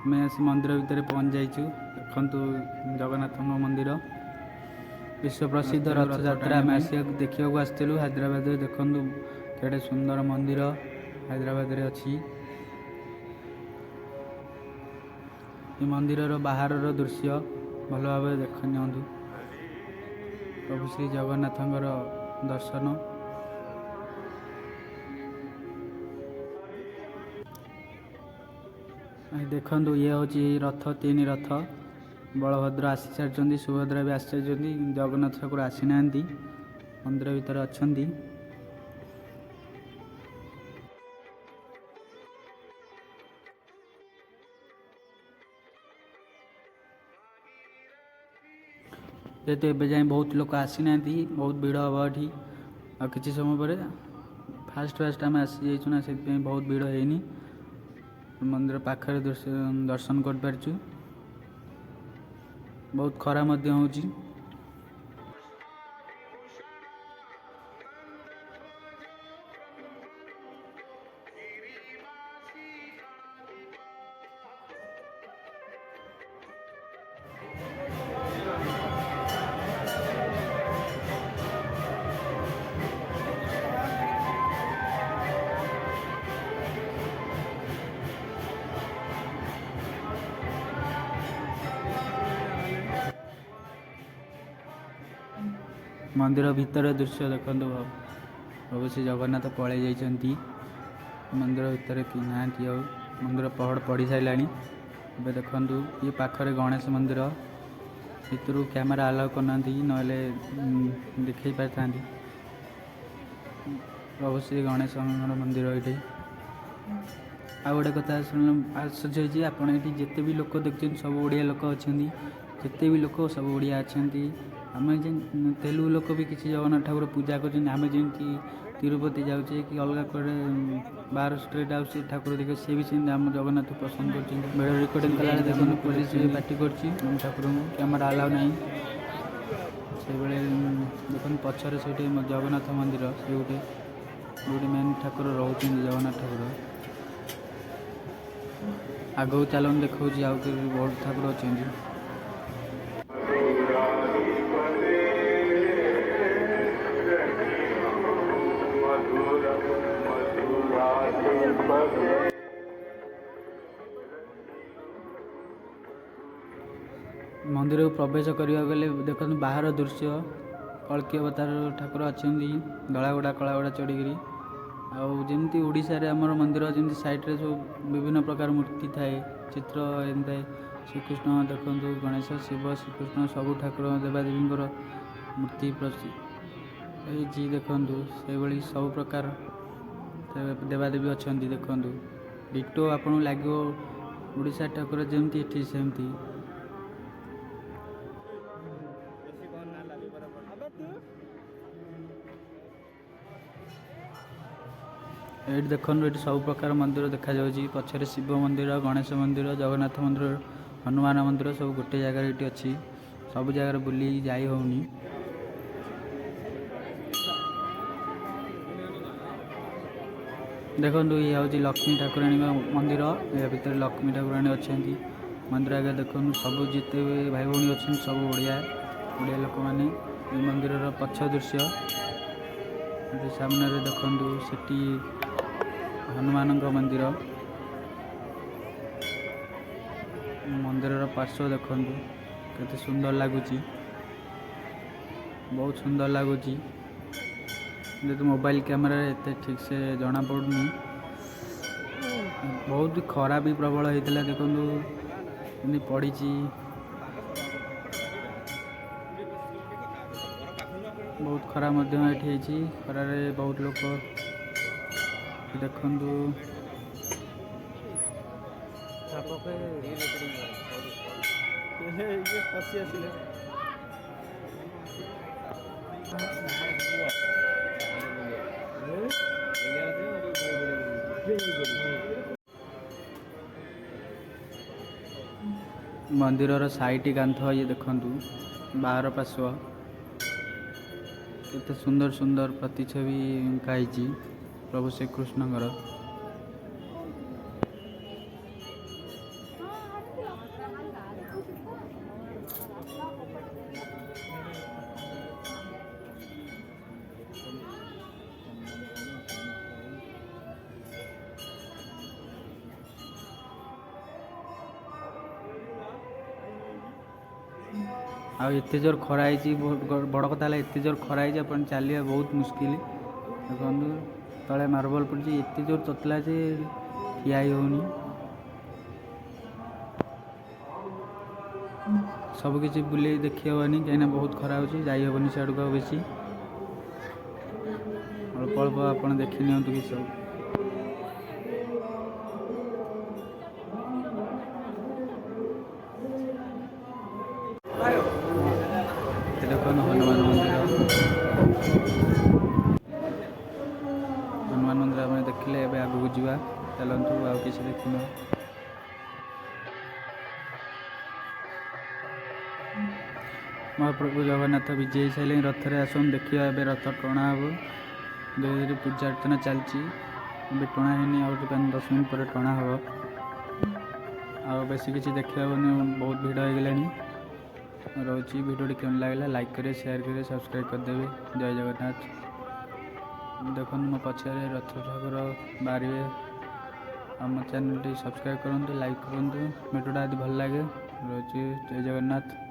आम आसी मंदिर भितर पहुँच जाइछु। देखु जगन्नाथ मंदिर विश्व प्रसिद्ध रथ यात्रा आम देखा आसलु हैदराबाद। देखु केड़े सुंदर मंदिर हैदराबाद रे अच्छी। मंदिर बाहर दृश्य भल भाव देख नि प्रभु श्री जगन्नाथ दर्शन। देखु ये हूँ रथ, 3 रथ। बलभद्र आसी सारी, सुभद्रा भी आसी सारी, जगन्नाथ ठाकुर आसी ना मंदिर भितर अच्छा। जेहेतु एवं जाए बहुत लोक आसी ना, बहुत भीड़ हम ये आ कि समय पर फास्ट आम आसी जाइना से बहुत भीड़ है। मंदिर पाखे दर्शन कर पारछु। बहुत खरा होची। मंदिर भीतर दृश्य देखो प्रभु श्री जगन्नाथ पलि जाइछन्ति। मंदिर भितर कि ना मंदिर पहड़ पड़ सारा। ए देखु ये पाखरे गणेश मंदिर भितर कैमेरा आलाउ करना ना देखे पारि था। प्रभु श्री गणेश मंदिर ये आ गोटे कथा आश्चर्य आप जिते भी लोक देखते सब ओडिया लोक अच्छा। जिते भी लोक सब ओडिया अच्छा। आम तेलुगु लोक भी किसी जगन्नाथ ठाकुर पूजा कर जमी तिरुपति जाऊे कि अलग कड़े 12 स्टेट आउट ठाकुर देखे सी भी सेम आम जगन्नाथ पसंद कर रिकॉर्डिंग कला देखो पुलिस पार्टी कर ठाकुर कैमेरा आलाउ ना से देखो पचर से जगन्नाथ मंदिर से गोटे मेन ठाकुर रोच जगन्नाथ ठाकुर आगू चलन देखा बहुत ठाकुर अच्छा। मंदिर को प्रवेश करने गले देखो बाहर दृश्य कल्की अवतार ठाकुर अच्छा दलागोड़ा कलागोड़ा चढ़ी आमती ओडिशा रे आमर मंदिर जमी साइड रे सब विभिन्न प्रकार मूर्ति थाए चित्र एमती श्रीकृष्ण देखो गणेश शिव श्रीकृष्ण सब ठाकुर देवादेवी मूर्ति प्रसिद्ध देखु से सब प्रकार देवादेवी अच्छा। देखु डिटो आपन लगे ओडिशा ठाकुर जमती ये सेमती। ये देखो ये सब प्रकार मंदिर देखा जाऊँगी पछरे शिव मंदिर गणेश मंदिर जगन्नाथ मंदिर हनुमान मंदिर सब गोटे जगार ये अच्छी। सब जगार बुली जाई होनी। देखो ये हूँ लक्ष्मी ठाकुराणी मंदिर या भितर लक्ष्मी ठाकुराणी अच्छा। मंदिर आगे देखो सब जिते भाई भौणी अच्छे सब ओडिया लोक मैंने मंदिर पक्ष दृश्य सामने देखु सेठी हनुमान मंदिर मंदिर पार्श्व देखु केते सुंदर लगुच बहुत सुंदर लगुच। जो मोबाइल कैमेरा एते ठीक से जना पड़नी बहुत खरा भी प्रबल होता देखो पड़ी बहुत खरा खरारे बहुत लोग देखु मंदिर साइट कांथ ये देखु बाहर पार्श्व केते सुंदर सुंदर प्रतिछवि अंकाई प्रभु श्रीकृष्ण। ଆଉ ଏତେ ଜୋର ଖରା ହେଇଛି, ବଡ଼ କଥା ହେଲା ଏତେ ଜୋର ଖରା ହେଇଛି, ଆପଣ ଚାଲିବା ବହୁତ ମୁସ୍କିଲ। ଦେଖନ୍ତୁ ତଳେ ମାର୍ବଲ ପଡ଼ିଛି, ଏତେ ଜୋର ତତଲା ଯେ ଠିଆ ହେଇ ହେଉନି। ସବୁକିଛି ବୁଲେଇ ଦେଖି ହେବନି କାହିଁକିନା ବହୁତ ଖରା ହେଉଛି, ଯାଇ ହେବନି ସିଆଡ଼କୁ ଆଉ ବେଶୀ। ଅଳ୍ପ ଅଳ୍ପ ଆପଣ ଦେଖି ନିଅନ୍ତୁ କି ସବୁ। ଦେଖନ୍ତୁ ହନୁମାନ ମନ୍ଦିର, ହନୁମାନ ମନ୍ଦିର ଆମେ ଦେଖିଲେ। ଏବେ ଆଗକୁ ଯିବା, ଚାଲନ୍ତୁ ଆଉ କିଛି ଦେଖିବା। ମହାପ୍ରଭୁ ଜଗନ୍ନାଥ ବିଜେ ହେଇ ସାରିଲେଣି ରଥରେ, ଆସନ୍ତୁ ଦେଖିବା। ଏବେ ରଥ ଟଣା ହେବ, ଧୀରେ ଧୀରେ ପୂଜା ଅର୍ଚ୍ଚନା ଚାଲିଛି। ଏବେ ଟଣା ହେଇନି, ଆଉ 5-10 ମିନିଟ୍ ପରେ ଟଣା ହେବ। ଆଉ ବେଶୀ କିଛି ଦେଖି ହେବନି, ବହୁତ ଭିଡ଼ ହେଇଗଲାଣି। ରହୁଛି। ଭିଡ଼ିଓଟି କେମିତି ଲାଗିଲା ଲାଇକ୍ କରିବେ, ସେୟାର କରିବେ, ସବସ୍କ୍ରାଇବ୍ କରିଦେବେ। ଜୟ ଜଗନ୍ନାଥ। ଦେଖନ୍ତୁ ମୋ ପଛରେ ରଥ ଠାକୁର ବାହାରିବେ। ଆମ ଚ୍ୟାନେଲଟି ସବସ୍କ୍ରାଇବ୍ କରନ୍ତୁ, ଲାଇକ୍ କରନ୍ତୁ। ଭିଡ଼ିଓଟା ଯଦି ଭଲ ଲାଗେ, ରହୁଛି। ଜୟ ଜଗନ୍ନାଥ।